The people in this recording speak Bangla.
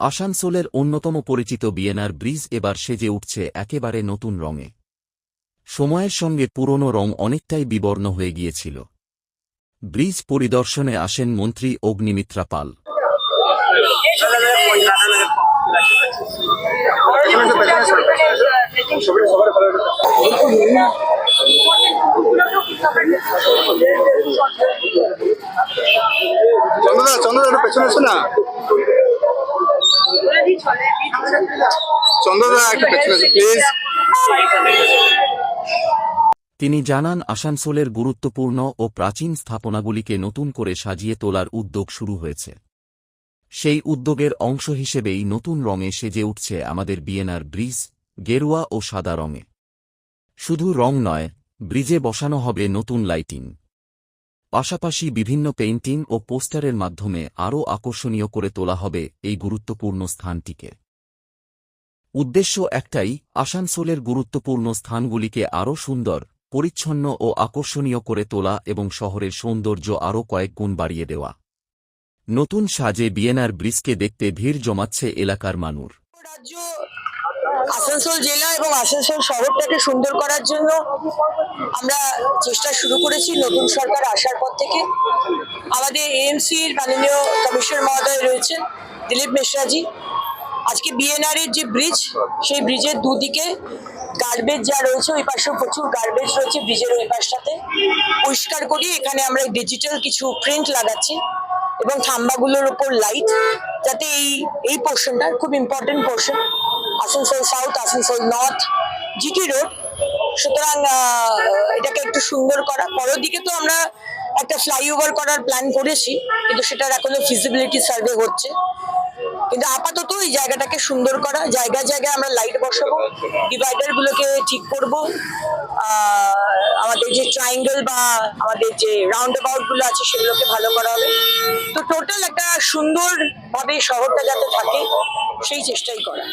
আসানসোলের অন্যতম পরিচিত বিএনআর ব্রিজ এবার সেজে উঠছে একেবারে নতুন রঙে। সময়ের সঙ্গে পুরনো রং অনেকটাই বিবর্ণ হয়ে গিয়েছিল। ব্রিজ পরিদর্শনে আসেন মন্ত্রী অগ্নিমিত্রা পাল। তিনি জানান, আসানসোলের গুরুত্বপূর্ণ ও প্রাচীন স্থাপনাগুলিকে নতুন করে সাজিয়ে তোলার উদ্যোগ শুরু হয়েছে। সেই উদ্যোগের অংশ হিসেবেই নতুন রঙে সেজে উঠছে আমাদের বিএনআর ব্রিজ, গেরুয়া ও সাদা রঙে। শুধু রং নয়, ব্রিজে বসানো হবে নতুন লাইটিং, পাশাপাশি বিভিন্ন পেইন্টিং ও পোস্টারের মাধ্যমে আরও আকর্ষণীয় করে তোলা হবে এই গুরুত্বপূর্ণ স্থানটিকে। উদ্দেশ্য একটাই, আসানসোলের গুরুত্বপূর্ণ স্থানগুলিকে আরও সুন্দর, পরিচ্ছন্ন ও আকর্ষণীয় করে তোলা এবং শহরের সৌন্দর্য আরও কয়েক গুণ বাড়িয়ে দেওয়া। নতুন সাজে বিএনআর ব্রিজকে দেখতে ভিড় জমাচ্ছে এলাকার মানুষ। রাজ্য আসানসোল জেলা এবং আসানসোল শহরটাকে সুন্দর করার জন্য আমরা চেষ্টা শুরু করেছি নতুন সরকার আসার পর থেকে। আমাদের এএমসির মাননীয় কমিশনার মহোদয় রয়েছেন দিলীপ মিশ্রাজি। আজকে বিএনআর এর যে ব্রিজ, সেই ব্রিজের দুদিকে গার্বেজ যা রয়েছে, ওই পাশেও প্রচুর গার্বেজ রয়েছে ব্রিজের ওই পাশটাতে, পরিষ্কার করি। এখানে আমরা ডিজিটাল কিছু প্রিন্ট লাগাচ্ছি এবং থাম্বাগুলোর উপর লাইট, যাতে এই পোর্শনটা খুব important portion, Asansol south, Asansol north, GT road, সুতরাং এটাকে একটু সুন্দর করা। পরের দিকে তো আমরা একটা ফ্লাইওভার করার প্ল্যান করেছি, কিন্তু সেটার এখনো ফিজিবিলিটি সার্ভে হচ্ছে। কিন্তু আপাতত এই জায়গাটাকে সুন্দর করা, জায়গায় জায়গায় আমরা লাইট বসাবো, ডিভাইডার গুলোকে ঠিক করবো, আমাদের যে ট্রায়াঙ্গেল বা আমাদের যে রাউন্ড অ্যাবাউট গুলো আছে সেগুলোকে ভালো করা হবে। তো টোটাল একটা সুন্দর ভাবে শহরটা যাতে থাকে সেই চেষ্টাই করা।